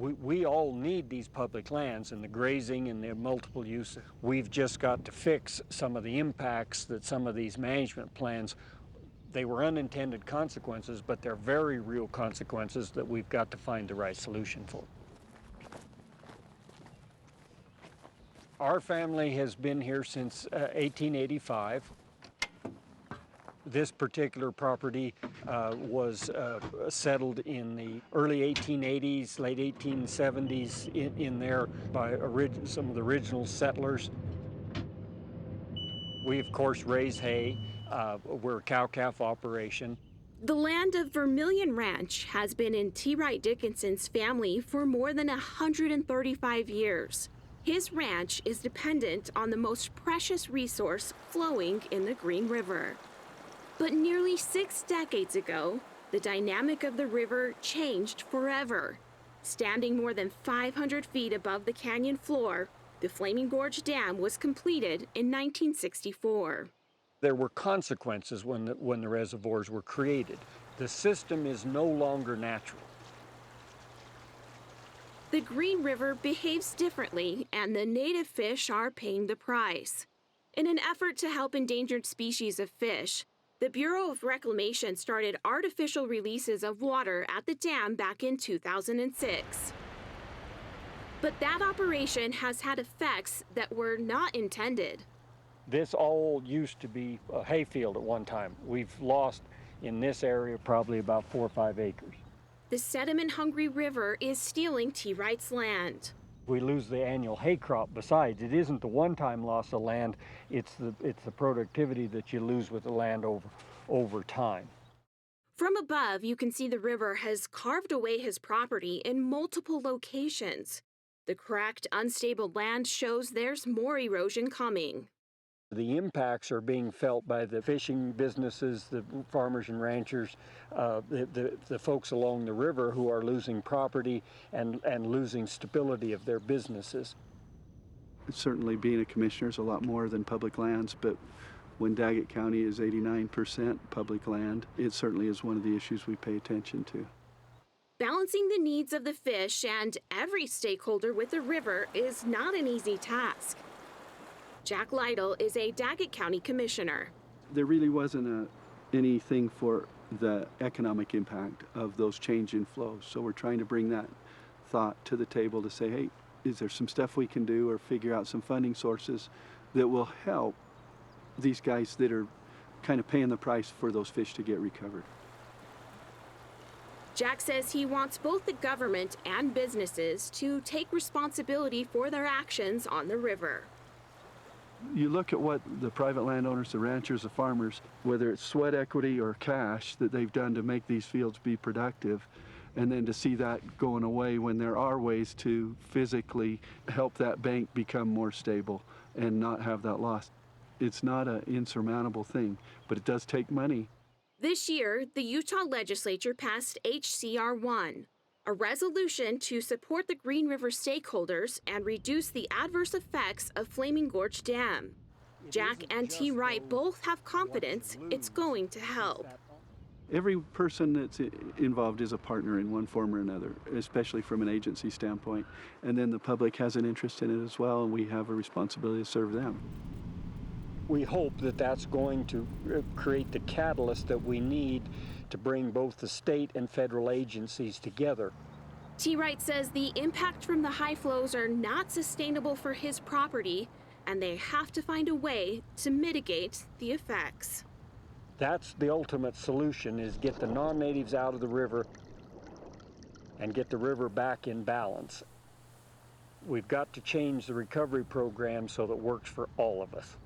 We all need these public lands and the grazing and their multiple use. We've just got to fix some of the impacts that some of these management plans, they were unintended consequences, but they're very real consequences that we've got to find the right solution for. Our family has been here since 1885. This particular property was settled in the early 1880s, late 1870s in there by some of the original settlers. We, of course, raise hay. We're a cow-calf operation. The land of Vermilion Ranch has been in T. Wright Dickinson's family for more than 135 years. His ranch is dependent on the most precious resource flowing in the Green River. But nearly 6 decades ago, the dynamic of the river changed forever. Standing more than 500 feet above the canyon floor, the Flaming Gorge Dam was completed in 1964. There were consequences when the reservoirs were created. The system is no longer natural. The Green River behaves differently, and the native fish are paying the price. In an effort to help endangered species of fish, the Bureau of Reclamation started artificial releases of water at the dam back in 2006. But that operation has had effects that were not intended. This all used to be a hayfield at one time. We've lost in this area probably about 4 or 5 acres. The sediment-hungry river is stealing T. Wright's land. We lose the annual hay crop. Besides, it isn't the one-time loss of land, it's the productivity that you lose with the land over time. From above, you can see the river has carved away his property in multiple locations. The cracked, unstable land shows there's more erosion coming. The impacts are being felt by the fishing businesses, the farmers and ranchers, the folks along the river who are losing property and losing stability of their businesses. Certainly being a commissioner is a lot more than public lands, but when Daggett County is 89% public land, it certainly is one of the issues we pay attention to. Balancing the needs of the fish and every stakeholder with the river is not an easy task. Jack Lytle is a Daggett County commissioner. There really wasn't anything for the economic impact of those change in flows. So we're trying to bring that thought to the table to say, hey, is there some stuff we can do or figure out some funding sources that will help these guys that are kind of paying the price for those fish to get recovered? Jack says he wants both the government and businesses to take responsibility for their actions on the river. You look at what the private landowners, the ranchers, the farmers, whether it's sweat equity or cash that they've done to make these fields be productive, and then to see that going away when there are ways to physically help that bank become more stable and not have that loss. It's not an insurmountable thing, but it does take money. This year, the Utah legislature passed HCR 1, a resolution to support the Green River stakeholders and reduce the adverse effects of Flaming Gorge Dam. Jack and T. Wright both have confidence it's going to help. Every person that's involved is a partner in one form or another, especially from an agency standpoint. And then the public has an interest in it as well, and we have a responsibility to serve them. We hope that that's going to create the catalyst that we need to bring both the state and federal agencies together. T. Wright says the impact from the high flows are not sustainable for his property, and they have to find a way to mitigate the effects. That's the ultimate solution, is get the non-natives out of the river and get the river back in balance. We've got to change the recovery program so that it works for all of us.